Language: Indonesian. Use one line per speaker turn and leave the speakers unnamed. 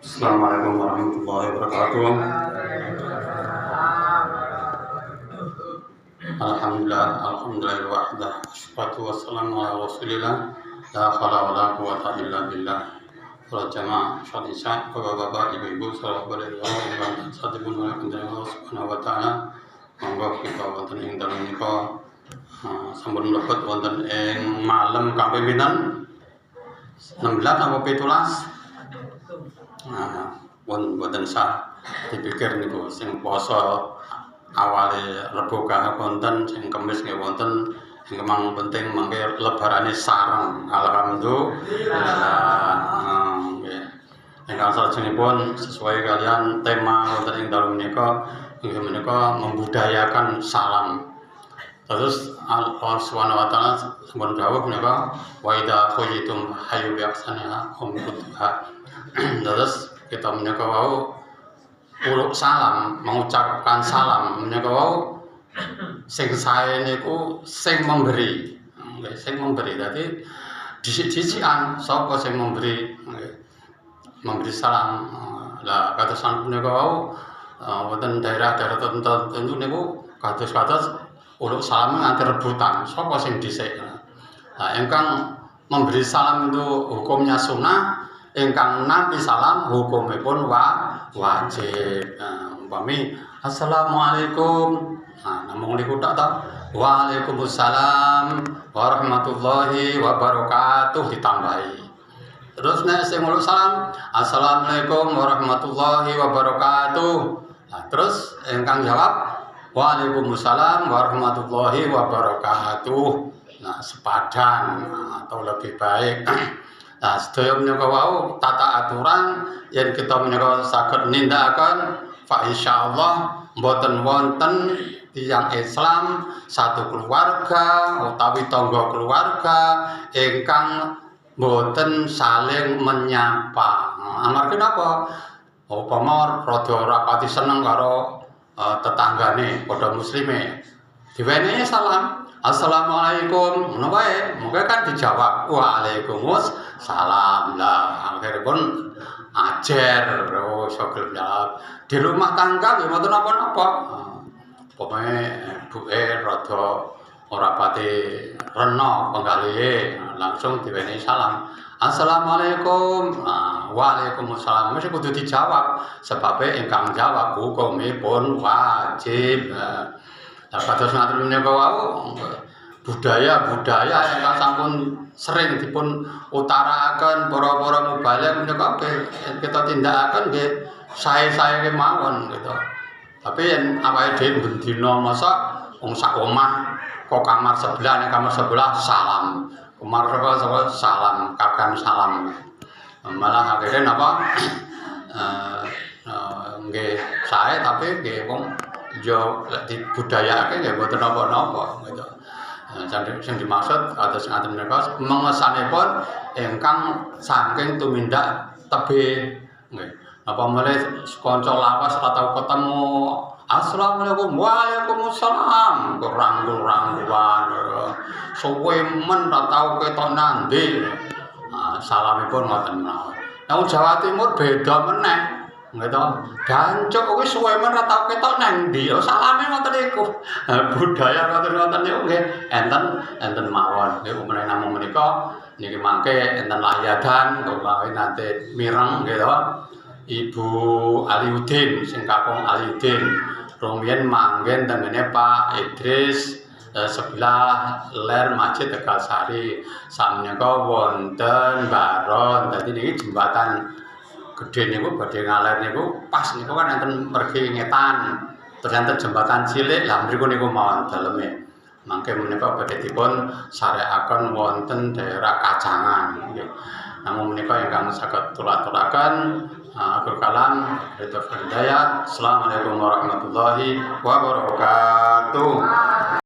Assalamualaikum warahmatullahi wabarakatuh. Alhamdulillah wahdah. Wassalatu wassalamu ala Rasulillah. La haula wala quwwata illa billah. Para jamaah syadisa, bapak-bapak, ibu-ibu, sahabat Allah, satipun wonten Allah Subhanahu wa taala. Monggo kita wonten ing dalem menika sampun mlebet wonten ing malam kaping pinten? 16 apa 17? Wonten sah dipikir niku sing poso awale Rebo kahap wonten, sing Kamis nggih wonten, sing kemang penting mangke lebarane sareng. Alhamdulillah. Nggih. Ingkang salajengipun sesuai kalian tema wonten ing dalem menika inggih menika membudayakan salam. Terus Allah Subhanahu wa taala sampun dawuh menika wa idza khuyitum hayyu bi ahsaniha umkutuha. Terus kita menika wau uluk salam, mengucapkan salam menika wau sing sae niku sing memberi. Nggih, sing memberi. Dadi dhisik-dhisikan sapa sing memberi, nggih. Memberi salam. Lah kadosan menika wau wonten daerah-daerah tertentu niku kados-kados uluk salam nganti rebutan, sapa sing dhisik. Nah, ingkang memberi salam itu hukumnya sunnah, ingkang nampi salam hukumipun wajib. Umpami assalamualaikum, namung niku tok to. Waalaikumsalam warahmatullahi wabarakatuh ditambahi. Terus nek sing uluk salam, assalamualaikum warahmatullahi wabarakatuh. Nah, terus ingkang jawab waalaikumsalam warahmatullahi wabarakatuh. Nah, sepadan atau lebih baik. Nah, sedaya menika wau tata aturan yen kita menika saged nindakaken fa insyaallah mboten wonten tiyang Islam satu keluarga utawi tangga keluarga ingkang mboten saling menyapa. Amarga napa? Upama rada ora pati seneng karo tetanggane padha muslime, diwenehi salam assalamualaikum, ngono wae. Monggo kan dijawab waalaikumsalam. Lah akhiripun ajer iso gelem jawab. Di rumah tangga nggih mboten napa-napa. Pokoke buke rada ora pati rena penggalihe, langsung diwenehi salam assalamualaikum. Waalaikumsalam mesti kudu dijawab sebabe ingkang jawab hukumipun wajib. Lah kados ngaten menika wau budaya-budaya ingkang sampun sering dipun utarakaken para mubaligh menika kita tindakaken nggih sae-sae kemawon gitu. Tapi yen awake dhewe bendina masa wong sak omah kok kamar sebelah nek kamar sebelah salam, kamar sebelah salam, kakang salam. Malah akhirnya napa nggih sae tapi nggih wong yo dibudayake nggih mboten napa-napa gitu. Sing dimaksud kados ngaten menika mengesanipun ingkang saking tumindak tebih nggih. Apa meneh kanca lawas ora tau ketemu assalamualaikum waalaikumsalam kurang-kurangguan suwe men ora tau ketok nandi. Salamipun ngoten mawon. Nang Jawa Timur beda meneh, gitu. Gancuk kuwi suwe men ora tau ketok nang ndi. Salame ngoten niku. Budaya ngoten-ngoten niku nggih enten mawon. Nggih umene namung menika niki mangke enten layadan utawi nate mireng gitu. Ibu Aliuddin sing kakung Aliuddin rumiyin manggen tengene Pak Idris sebelah ler Masjid Tegalsari. Sakmenika wonten baron. Dadi niki jembatan gedhe niku badhe ngaler niku pas niku kan enten mergi ngetan. Terus enten jembatan cilik lah mriku niku mawon daleme. Mangke menika badhe dipun sarekaken wonten daerah Kajangan nggih. Namun menika ingkang saged tulaturaken akhir kalam. Assalamualaikum warahmatullahi wabarakatuh.